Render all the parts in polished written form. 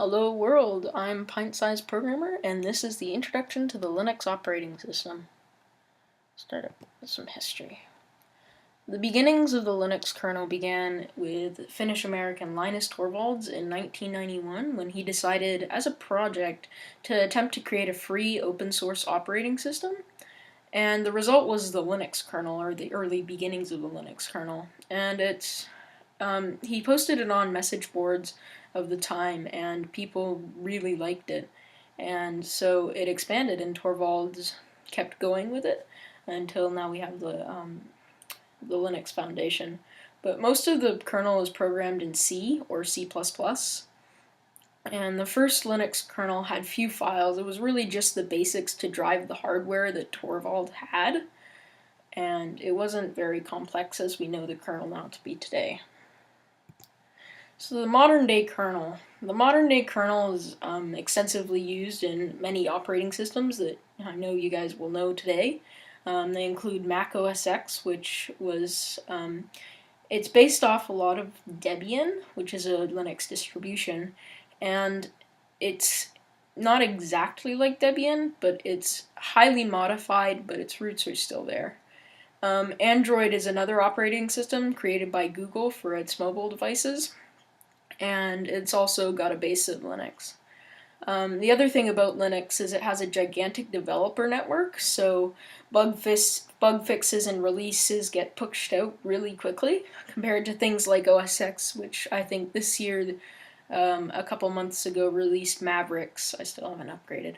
Hello world, I'm Pint-Sized Programmer, and this is the introduction to the Linux operating system. Start up with some history. The beginnings of the Linux kernel began with Finnish-American Linus Torvalds in 1991 when he decided, as a project, to attempt to create a free open-source operating system. And the result was the Linux kernel, or the early beginnings of the Linux kernel. And he posted it on message boards of the time, and people really liked it. And so it expanded, and Torvalds kept going with it until now we have the Linux Foundation. But most of the kernel is programmed in C or C++. And the first Linux kernel had few files. It was really just the basics to drive the hardware that Torvald had. And it wasn't very complex as we know the kernel now to be today. So the modern day kernel. The modern day kernel is extensively used in many operating systems that I know you guys will know today. They include Mac OS X, which was, it's based off a lot of Debian, which is a Linux distribution, and it's not exactly like Debian, but it's highly modified, but its roots are still there. Android is another operating system created by Google for its mobile devices, and it's also got a base of Linux. The other thing about Linux is it has a gigantic developer network, so bug fixes and releases get pushed out really quickly compared to things like OS X, which I think this year, a couple months ago, released Mavericks. I still haven't upgraded.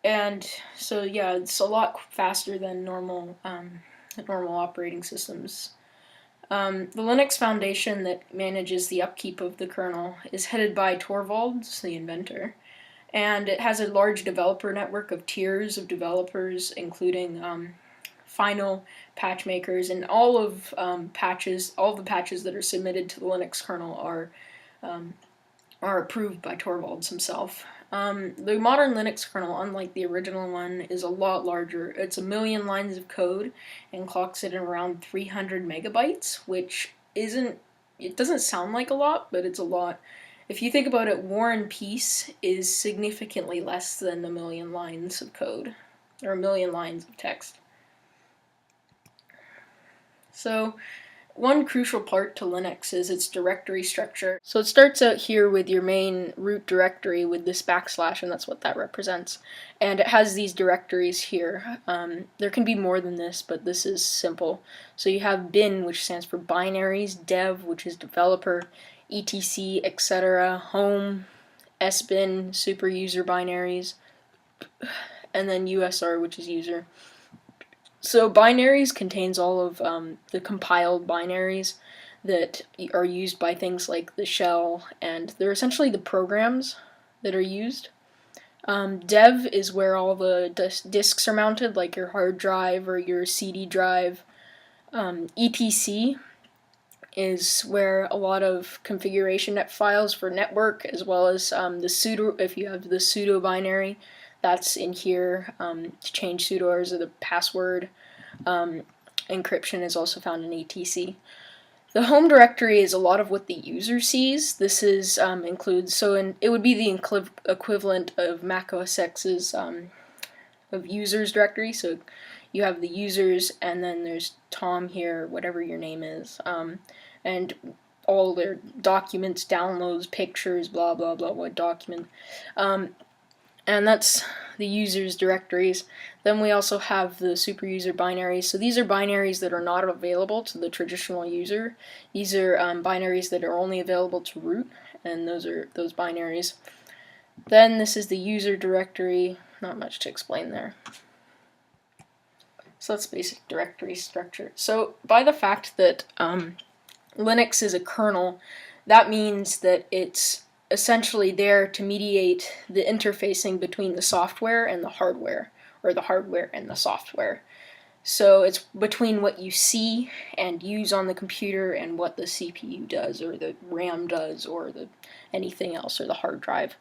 And so yeah, it's a lot faster than normal operating systems. The Linux Foundation that manages the upkeep of the kernel is headed by Torvalds, the inventor, and it has a large developer network of tiers of developers, including final patch makers, and all of the patches that are submitted to the Linux kernel are approved by Torvalds himself. The modern Linux kernel, unlike the original one, is a lot larger. It's 1 million lines of code and clocks it at around 300 megabytes, which it doesn't sound like a lot, but it's a lot. If you think about it, War and Peace is significantly less than 1 million lines of code, or 1 million lines of text. So, one crucial part to Linux is its directory structure. So it starts out here with your main root directory with this backslash, and that's what that represents. And it has these directories here. There can be more than this, but this is simple. So you have bin, which stands for binaries, dev, which is developer, etc, etc, home, sbin, super user binaries, and then usr, which is user. So binaries contains all of the compiled binaries that are used by things like the shell, and they're essentially the programs that are used. Dev is where all the disks are mounted, like your hard drive or your CD drive. etc is where a lot of configuration net files for network, as well as the sudo, if you have the sudo binary, that's in here to change sudoers or the password. Encryption is also found in etc. The home directory is a lot of what the user sees. This is includes, it would be the equivalent of Mac OS X's of users directory. So you have the users, and then there's Tom here, whatever your name is, and all their documents, downloads, pictures, blah blah blah, what document, and that's the users directories. Then we also have the super user binaries. So these are binaries that are not available to the traditional user. These are binaries that are only available to root, and those are those binaries. Then this is the user directory. Not much to explain there. So that's basic directory structure. So by the fact that Linux is a kernel, that means that it's essentially there to mediate the interfacing between the software and the hardware, or the hardware and the software. So it's between what you see and use on the computer and what the CPU does, or the RAM does, or anything else, or the hard drive.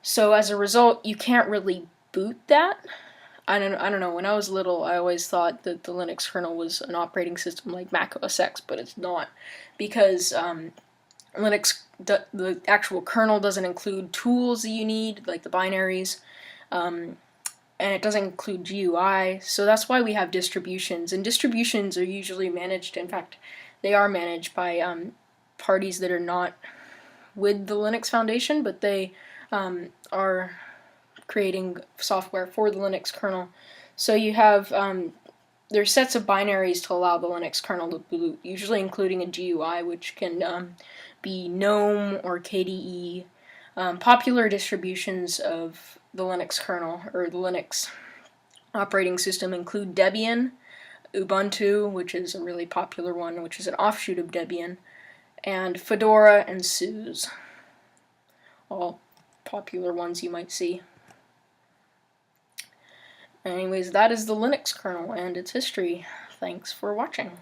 So as a result, you can't really boot that. I don't know, when I was little, I always thought that the Linux kernel was an operating system like Mac OS X, but it's not, because Linux, the actual kernel doesn't include tools that you need, like the binaries, and it doesn't include GUI, so that's why we have distributions. And distributions are usually managed, in fact, they are managed by parties that are not with the Linux Foundation, but they are creating software for the Linux kernel. So you have there's sets of binaries to allow the Linux kernel to boot, usually including a GUI, which can be GNOME or KDE. Popular distributions of the Linux kernel, or the Linux operating system, include Debian, Ubuntu, which is a really popular one, which is an offshoot of Debian, and Fedora and SUSE, all popular ones you might see. Anyways, that is the Linux kernel and its history. Thanks for watching.